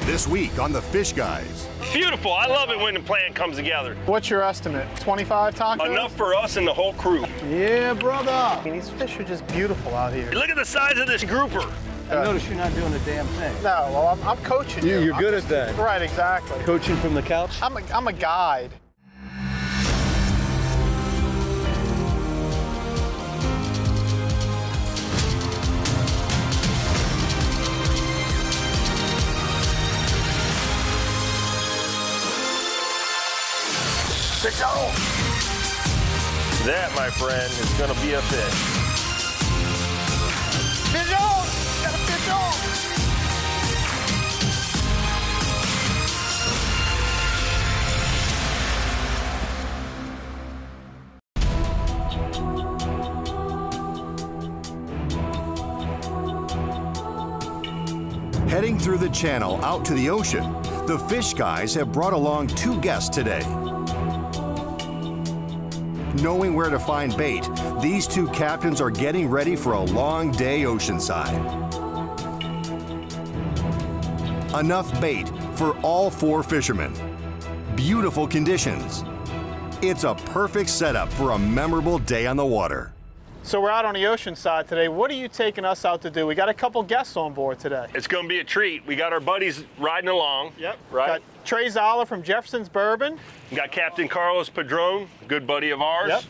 This week on the Fish Guyz. Beautiful. I love it when the plan comes together. What's your estimate? 25 tacos? Enough for us and the whole crew. Yeah, brother. These fish are just beautiful out here. Look at the size of this grouper. I notice you're not doing a damn thing. No, well, I'm coaching you. You're good at that. Right, exactly. Coaching from the couch? I'm a guide. Fish on! That, my friend, is gonna be a fish. Fish on! Got a fish on! Heading through the channel out to the ocean, the Fish Guyz have brought along two guests today. Knowing where to find bait, these two captains are getting ready for a long day oceanside. Enough bait for all four fishermen. Beautiful conditions. It's a perfect setup for a memorable day on the water. So we're out on the ocean side today. What are you taking us out to do? We got a couple guests on board today. It's gonna be a treat. We got our buddies riding along. Yep. Right? Got Trey Zoeller from Jefferson's Bourbon. We got Captain Carlos Padron, good buddy of ours. Yep.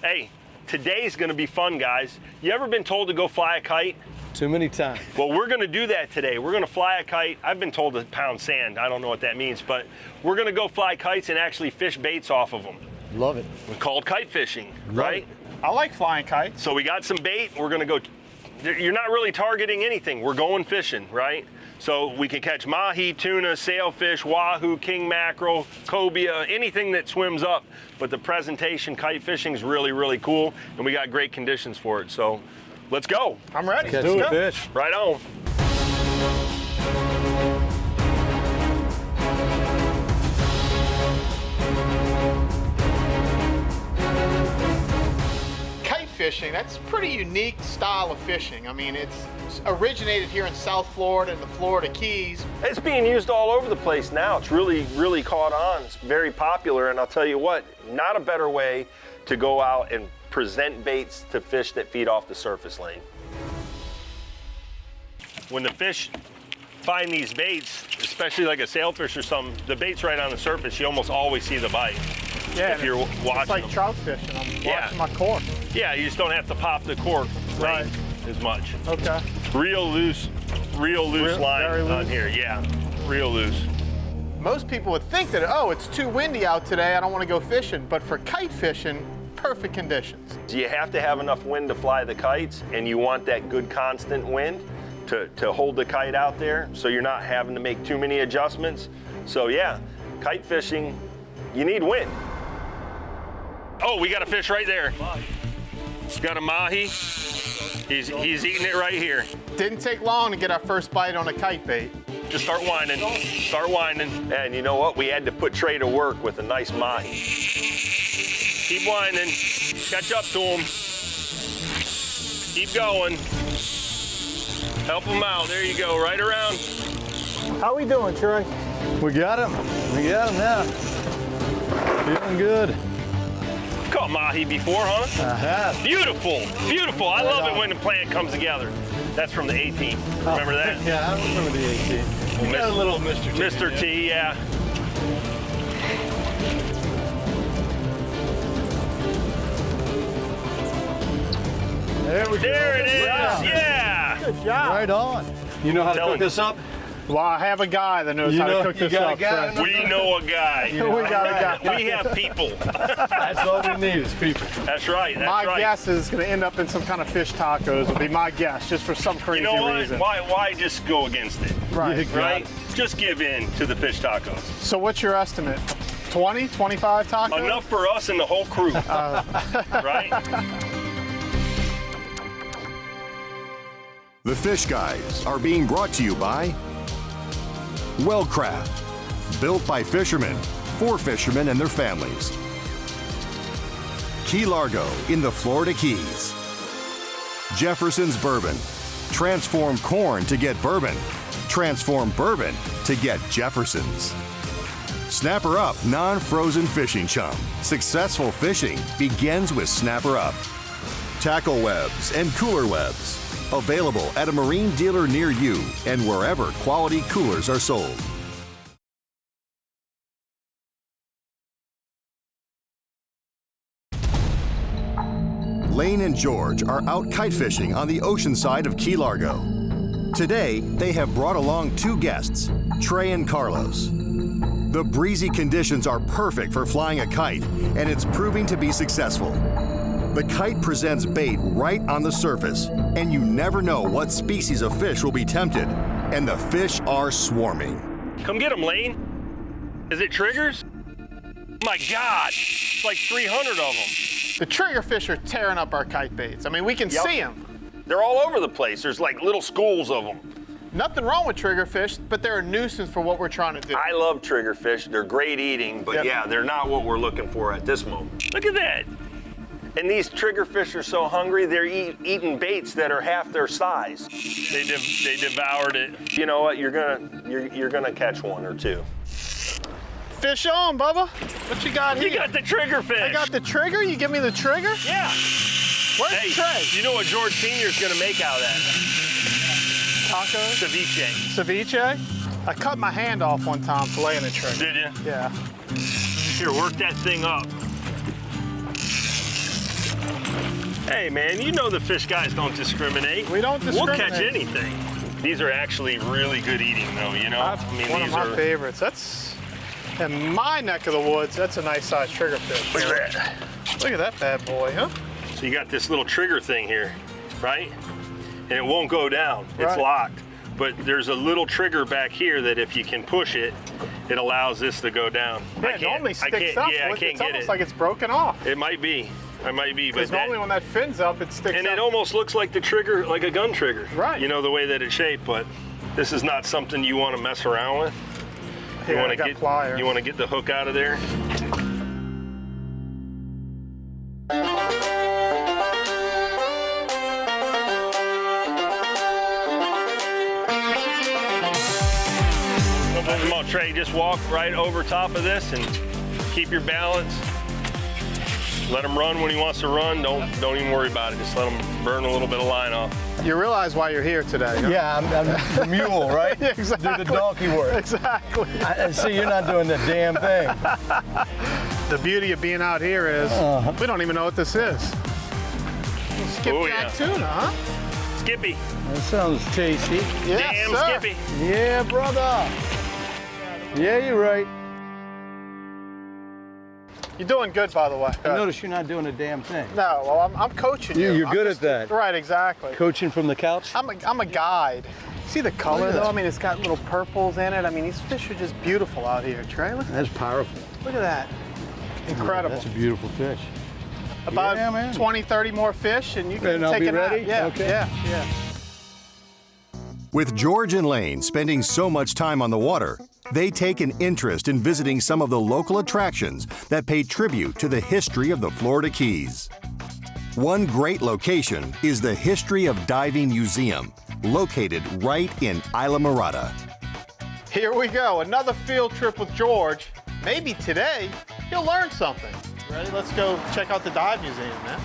Hey, today's gonna be fun, guys. You ever been told to go fly a kite? Too many times. Well, we're gonna do that today. We're gonna fly a kite. I've been told to pound sand. I don't know what that means, but we're gonna go fly kites and actually fish baits off of them. Love it. We're called kite fishing, right? I like flying kites. So we got some bait. We're gonna go, you're not really targeting anything. We're going fishing, right? So we can catch mahi, tuna, sailfish, wahoo, king mackerel, cobia, anything that swims up. But the presentation, kite fishing is really, really cool. And we got great conditions for it. So let's go. I'm ready. Catch Do some it. fish. Right on. Fishing, that's a pretty unique style of fishing. I mean, it's originated here in South Florida and the Florida Keys. It's being used all over the place now. It's really, really caught on. It's very popular, and I'll tell you what, not a better way to go out and present baits to fish that feed off the surface lane. When the fish find these baits, especially like a sailfish or something, the bait's right on the surface, you almost always see the bite. Yeah, if you're watching it's like them. trout fishing. I'm watching my cork. Yeah, you just don't have to pop the cork Right. as much. Okay. Real loose very line on loose. here. Yeah, real loose. Most people would think that, oh, it's too windy out today, I don't want to go fishing. But for kite fishing, perfect conditions. You have to have enough wind to fly the kites, and you want that good constant wind to hold the kite out there, so you're not having to make too many adjustments. So yeah, kite fishing, you need wind. Oh, we got a fish right there. Got a mahi. He's eating it right here. Didn't take long to get our first bite on a kite bait. Just start winding. Start winding. And you know what? We had to put Trey to work with a nice mahi. Keep winding. Catch up to him. Keep going. Help him out. There you go. Right around. How we doing, Trey? We got him. We got him now. Feeling good. Caught mahi before, huh? I have. Beautiful. Beautiful. I love it when the plan comes together. That's from the 18. Remember that? Yeah, I remember the 18. We got a little Mr. T. Mr. T, yeah. There we go. There it is. Wow. Yeah. Good job. Right on. You know how to Tell cook him. this up? Well, I have a guy that knows You how know- to cook you this got a up, guy? Trey. We know a guy. We got a guy. We have people. That's all we need is people. That's right. That's My right. guess is going to end up in some kind of fish tacos, would be my guess, just for some You crazy know what? reason. Why just go against it? Right. Right? Just give in to the fish tacos. So what's your estimate? 20, 25 tacos? Enough for us and the whole crew. Right? The Fish Guyz are being brought to you by Wellcraft, built by fishermen, for fishermen and their families. Key Largo in the Florida Keys. Jefferson's Bourbon. Transform corn to get bourbon. Transform Bourbon to get Jeffersons. Snapper Up non-frozen fishing chum. Successful fishing begins with Snapper Up. Tackle webs and cooler webs. Available at a marine dealer near you and wherever quality coolers are sold. Lain and George are out kite fishing on the ocean side of Key Largo. Today, they have brought along two guests, Trey and Carlos. The breezy conditions are perfect for flying a kite, and it's proving to be successful. The kite presents bait right on the surface, and you never know what species of fish will be tempted, and the fish are swarming. Come get them, Lain. Is it triggers? My God, it's like 300 of them. The trigger fish are tearing up our kite baits. I mean, we can see them. They're all over the place. There's like little schools of them. Nothing wrong with triggerfish, but they're a nuisance for what we're trying to do. I love triggerfish. They're great eating, but yeah, they're not what we're looking for at this moment. Look at that. And these triggerfish are so hungry, they're eating baits that are half their size. They devoured it. You know what? You're gonna catch one or two. Fish on, Bubba. What you got here? You got the triggerfish. I got the trigger? You give me the trigger? Yeah. Where's Trey? You know what George Sr.'s gonna make out of that? Tacos? Ceviche. Ceviche? I cut my hand off one time filleting a trigger. Did you? Yeah. Here, work that thing up. Hey man, you know the Fish Guys don't discriminate. We don't discriminate. We'll catch anything. These are actually really good eating though, you know? One of my favorites. That's, in my neck of the woods, that's a nice sized triggerfish. Look at that. Look at that bad boy, huh? So you got this little trigger thing here, right? And it won't go down, it's locked. But there's a little trigger back here that if you can push it, it allows this to go down. Yeah, it normally sticks up. Yeah, I can't it's get almost it. like it's broken off. It might be. It might be, but normally when that fin's up, it sticks and up. it almost looks like the trigger, like a gun trigger. Right. You know, the way that it's shaped, but this is not something you want to mess around with. You Yeah, want I got to pliers. You want to get the hook out of there. Come on, Trey, just walk right over top of this and keep your balance. Let him run when he wants to run. Don't even worry about it. Just let him burn a little bit of line off. You realize why you're here today, huh? Yeah, I'm the mule, right? Yeah, exactly. Do the donkey work. Exactly. I see you're not doing the damn thing. The beauty of being out here is we don't even know what this is. Skipjack tuna, huh? Skippy. That sounds tasty. Yes, Damn sir. Skippy. Yeah, brother. Yeah, you're right. You're doing good, by the way. I notice you're not doing a damn thing. No, well, I'm coaching you. You're I'm good just- at that. Right, exactly. Coaching from the couch? I'm a guide. See the color, Look at though? that. I mean, it's got little purples in it. I mean, these fish are just beautiful out here, Trey. That's powerful. Look at that. Incredible. That's a beautiful fish. About Yeah, man. 20, 30 more fish, and you can And I'll take be a nap. ready? Yeah, Okay. yeah. With George and Lain spending so much time on the water, they take an interest in visiting some of the local attractions that pay tribute to the history of the Florida Keys. One great location is the History of Diving Museum, located right in Isla Mirada. Here we go, another field trip with George. Maybe today, you'll learn something. Ready? Let's go check out the dive museum, man.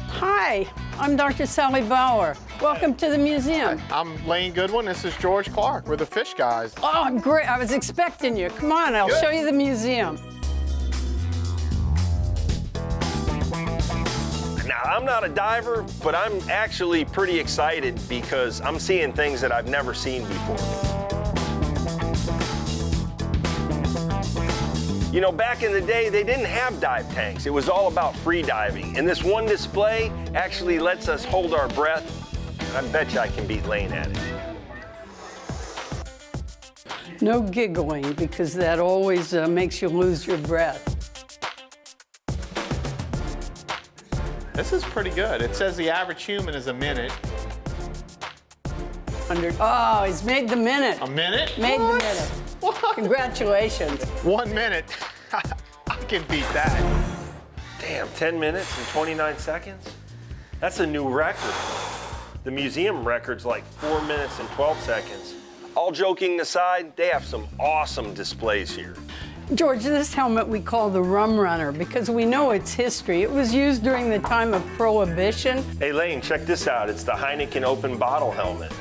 Hi, I'm Dr. Sally Bauer. Welcome to the museum. I'm Lain Goodwin, this is George Clark. We're the Fish Guys. Oh, great. I was expecting you. Come on, I'll show you the museum. Now, I'm not a diver, but I'm actually pretty excited because I'm seeing things that I've never seen before. You know, back in the day, they didn't have dive tanks. It was all about free diving. And this one display actually lets us hold our breath. I bet you I can beat Lain at it. No giggling, because that always makes you lose your breath. This is pretty good. It says the average human is a minute. Oh, he's made the minute. A minute? Made the minute. What? Congratulations. 1 minute. I can beat that. Damn, 10 minutes and 29 seconds? That's a new record. The museum record's like 4 minutes and 12 seconds. all joking aside, they have some awesome displays here. George, this helmet we call the Rum Runner because we know its history. It was used during the time of Prohibition. Hey, Lane, check this out. It's the Heineken open bottle helmet.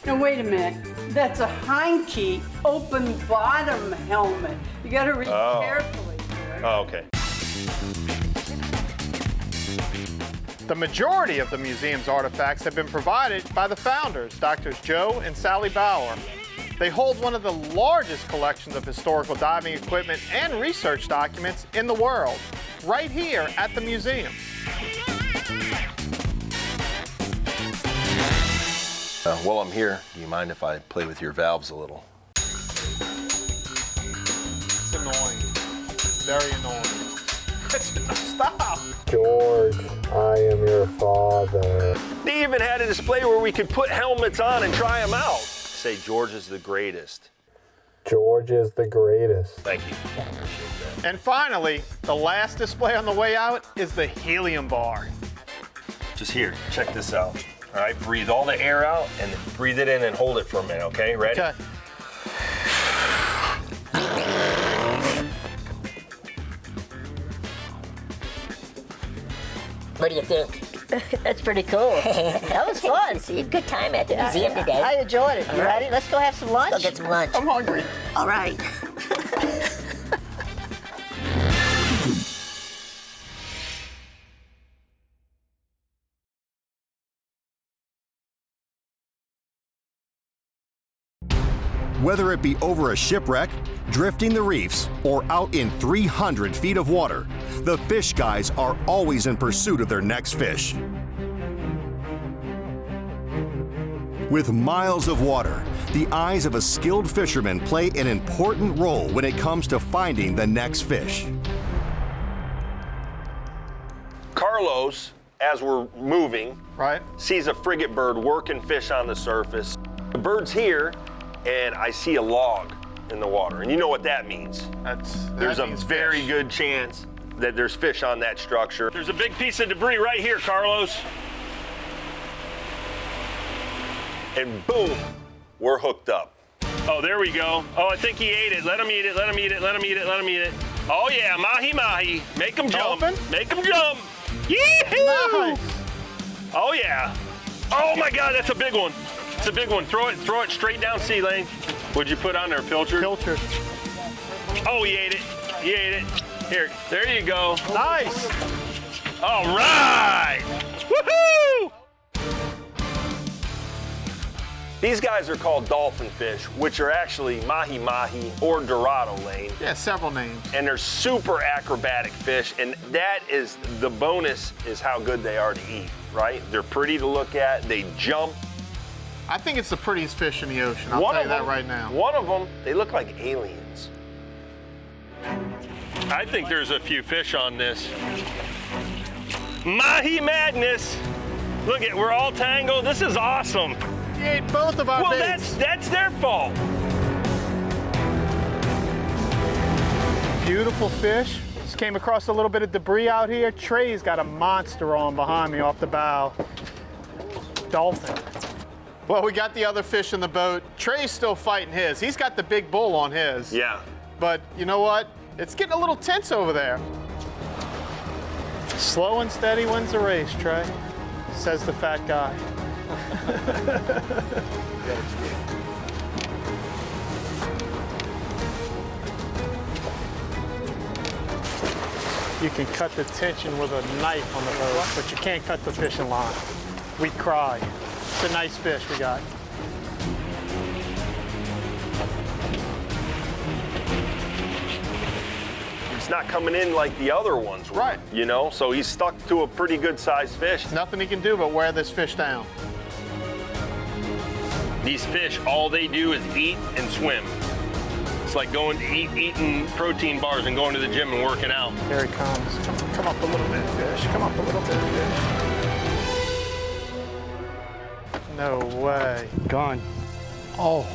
Now, wait a minute. That's a Heineken open bottom helmet. You got to read carefully, George. Oh, okay. The majority of the museum's artifacts have been provided by the founders, Drs. Joe and Sally Bauer. They hold one of the largest collections of historical diving equipment and research documents in the world, right here at the museum. While I'm here, do you mind if I play with your valves a little? It's annoying. Very annoying. Stop! George, I am your father. They even had a display where we could put helmets on and try them out. Say George is the greatest. George is the greatest. Thank you. I appreciate that. And finally, the last display on the way out is the helium bar. Just here, check this out. All right, breathe all the air out and breathe it in and hold it for a minute, okay? Ready? Okay. What do you think? That's pretty cool. That was fun. See, good time at the museum today. I enjoyed it. You ready? Let's go have some lunch. Let's go get some lunch. I'm hungry. All right. Whether it be over a shipwreck, drifting the reefs, or out in 300 feet of water, the Fish Guyz are always in pursuit of their next fish. With miles of water, the eyes of a skilled fisherman play an important role when it comes to finding the next fish. Carlos, as we're moving, Right. sees a frigate bird working fish on the surface. The bird's here, and I see a log in the water. And you know what that means. There's a very good chance that there's fish on that structure. There's a big piece of debris right here, Carlos. And boom, we're hooked up. Oh, there we go. Oh, I think he ate it. Let him eat it, let him eat it, let him eat it, let him eat it. Oh yeah, Mahi Mahi. Make him jump. Dolphin? Make him jump. Yee-hoo! Nice. Oh yeah. Oh my God, that's a big one. It's a big one. Throw it straight down sea lane. What'd you put on there, pilchard? Pilchard. Oh, he ate it. He ate it. Here, there you go. Nice. All right. Woohoo! These guys are called dolphin fish, which are actually Mahi Mahi or Dorado, Lane. Yeah, several names. And they're super acrobatic fish, and that is the bonus, is how good they are to eat, right? They're pretty to look at. They jump. I think it's the prettiest fish in the ocean. I'll tell you that right now. One of them, they look like aliens. I think there's a few fish on this. Mahi madness. Look at, we're all tangled. This is awesome. He ate both of our Well, baits. that's their fault. Beautiful fish. Just came across a little bit of debris out here. Trey's got a monster on behind me off the bow. Dolphin. Well, we got the other fish in the boat. Trey's still fighting his. He's got the big bull on his. Yeah. But you know what? It's getting a little tense over there. Slow and steady wins the race, Trey, says the fat guy. You can cut the tension with a knife on the boat, but you can't cut the fishing line. We cry. It's a nice fish we got. It's not coming in like the other ones were, Right. you know? So he's stuck to a pretty good sized fish. Nothing he can do but wear this fish down. These fish, all they do is eat and swim. It's like going to eating protein bars and going to the gym and working out. Here he comes. Come up a little bit, fish. Come up a little bit, fish. No way. Gone. Oh.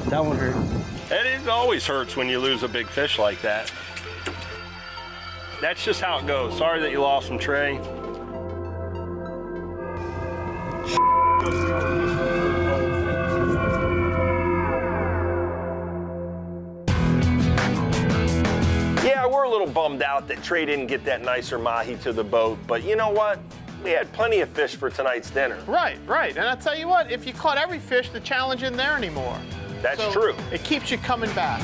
That one hurt. And it always hurts when you lose a big fish like that. That's just how it goes. Sorry that you lost him, Trey. Yeah, we're a little bummed out that Trey didn't get that nicer mahi to the boat, but you know what? We had plenty of fish for tonight's dinner. Right, right. And I tell you what, if you caught every fish, the challenge isn't there anymore. That's So true. It keeps you coming back.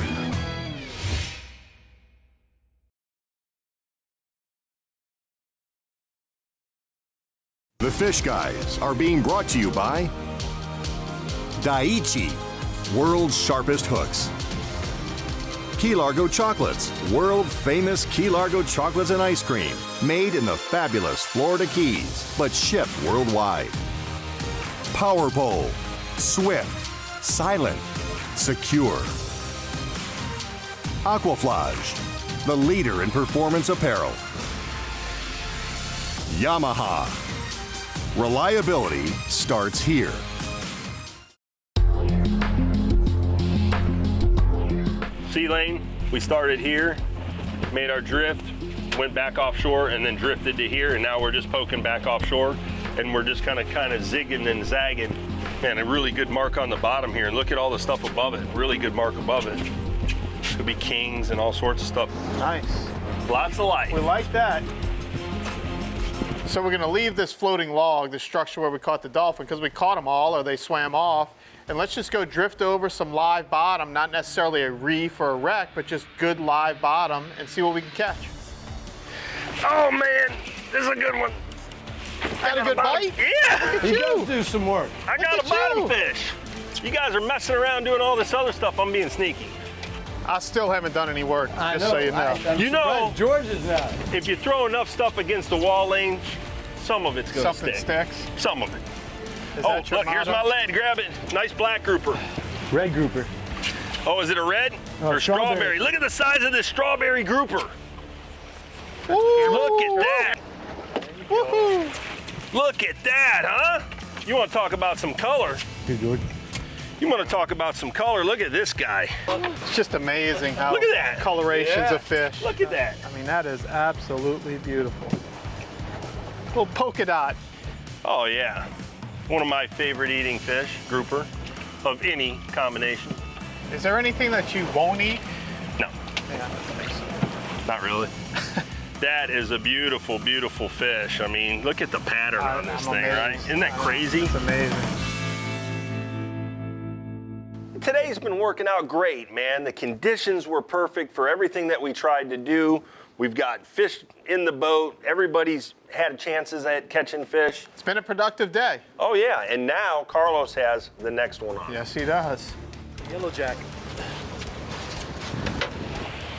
The Fish Guyz are being brought to you by Daiichi, world's sharpest hooks. Key Largo Chocolates, world famous Key Largo chocolates and ice cream, made in the fabulous Florida Keys, but shipped worldwide. Power Pole, swift, silent, secure. Aquaflage, the leader in performance apparel. Yamaha, reliability starts here. Sea lane, we started here, made our drift, went back offshore, and then drifted to here, and now we're just poking back offshore, and we're just kind of zigging and zagging. Man, a really good mark on the bottom here, and look at all the stuff above it. Really good mark above it. Could be kings and all sorts of stuff. Nice. Lots of life. We like that. So we're gonna leave this floating log, the structure where we caught the dolphin, because we caught them all or they swam off. And let's just go drift over some live bottom, not necessarily a reef or a wreck, but just good live bottom and see what we can catch. Oh man, this is a good one. Got a good bite? Yeah! He does do some work. I got a bottom fish. You guys are messing around doing all this other stuff. I'm being sneaky. I still haven't done any work, I just so you know. I'm You know- surprised George is not. If you throw enough stuff against the wall lane, some of it's gonna Something stick. sticks. Some of it. Is Oh, that your look, here's motto? my lead. Grab it. Nice black grouper. Red grouper. Oh, is it a red? Or strawberry. strawberry? Look at the size of this strawberry grouper. Ooh, Look at that. woohoo. Look at that, huh? You want to talk about some color? Here, George. You want to talk about some color? Look at this guy. It's just amazing how Look at that. colorations Yeah. of fish. Look at that. I mean, that is absolutely beautiful. Little polka dot. Oh, yeah. One of my favorite eating fish, grouper, of any combination. Is there anything that you won't eat? No, Yeah, I think so. not really. That is a beautiful, beautiful fish. I mean, look at the pattern on this I'm thing, amazed. right? Isn't that crazy? It's amazing. Today's been working out great, man. The conditions were perfect for everything that we tried to do. We've got fish in the boat. Everybody's had chances at catching fish. It's been a productive day. Oh, yeah, and now Carlos has the next one on. Yes, he does. Yellow jack.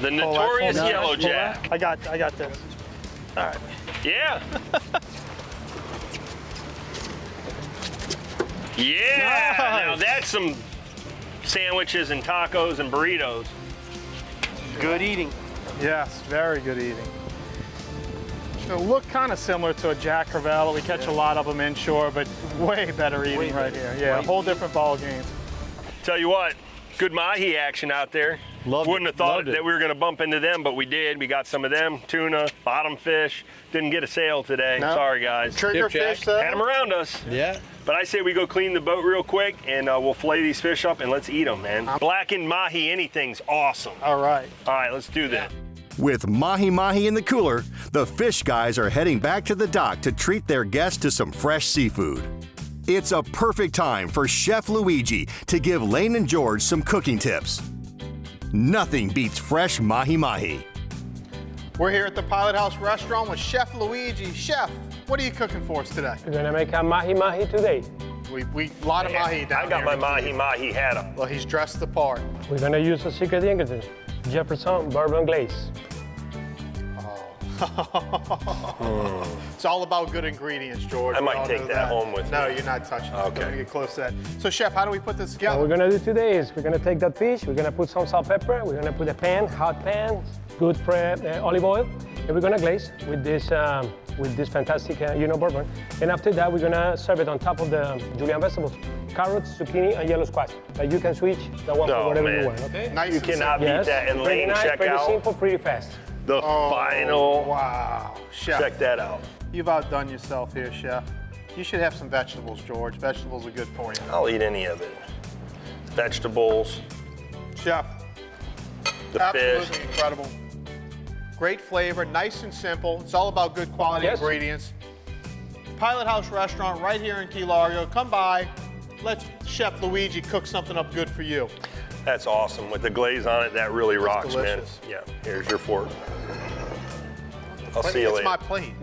The notorious pull that. yellow Pull jack. I got this. All right. Yeah. Yeah, Nice. now that's some sandwiches and tacos and burritos. Good eating. Yes, very good eating. It'll look kind of similar to a Jack Crevalle. We catch a lot of them inshore, but way better eating right here. Yeah, a whole different ball game. Tell you what, good mahi action out there. Loved Wouldn't it. have thought Loved it. that we were going to bump into them, but we did. We got some of them, tuna, bottom fish. Didn't get a sail today. No. Sorry, guys. Trigger Dipjack. fish, though. Had them around us. Yeah. But I say we go clean the boat real quick, and we'll fillet these fish up, and let's eat them, man. Blackened mahi anything's awesome. All right. All right, let's do that. With Mahi Mahi in the cooler, the Fish Guyz are heading back to the dock to treat their guests to some fresh seafood. It's a perfect time for Chef Luigi to give Lain and George some cooking tips. Nothing beats fresh Mahi Mahi. We're here at the Pilot House restaurant with Chef Luigi. Chef, what are you cooking for us today? We're gonna make a Mahi Mahi today. We lot of mahi down I got here. my mahi hat on. Well, he's dressed the part. We're gonna use a secret ingredient, Jefferson Bourbon Glaze. It's all about good ingredients, George. I We might all take know that home with No, me. you're not touching it. Okay. Don't get close to that. So, Chef, how do we put this What together? we're gonna do today is we're gonna take that fish, we're gonna put some salt, pepper, we're gonna put a pan, hot pan, good olive oil, and we're gonna glaze with this fantastic, bourbon. And after that, we're gonna serve it on top of the julienne vegetables, carrots, zucchini, and yellow squash. But you can switch that one for Oh, whatever man. you want, okay? Nice You and cannot simple. beat that. And pretty Lain, nice, check pretty out simple, pretty fast. the final. Wow, Chef. Check that out. You've outdone yourself here, Chef. You should have some vegetables, George. Vegetables are good for you. I'll eat any of it. Vegetables, Chef, the absolutely fish. incredible. Great flavor, nice and simple. It's all about good quality Yes. ingredients. Pilot House Restaurant right here in Key Largo. Come by. Let Chef Luigi cook something up good for you. That's awesome. With the glaze on it, that really rocks, delicious. man. Yeah, here's your fork. I'll see you It's later. my plate.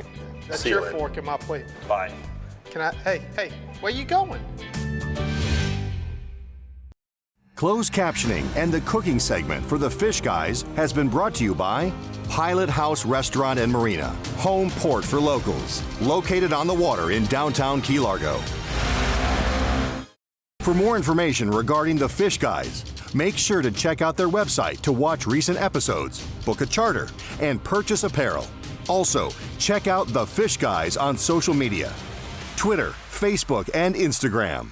That's See you your later. fork and my plate. Bye. Can I? Hey, where you going? Closed captioning and the cooking segment for the Fish Guyz has been brought to you by Pilot House Restaurant and Marina, home port for locals, located on the water in downtown Key Largo. For more information regarding the Fish Guyz, make sure to check out their website to watch recent episodes, book a charter, and purchase apparel. Also, check out the Fish Guyz on social media, Twitter, Facebook, and Instagram.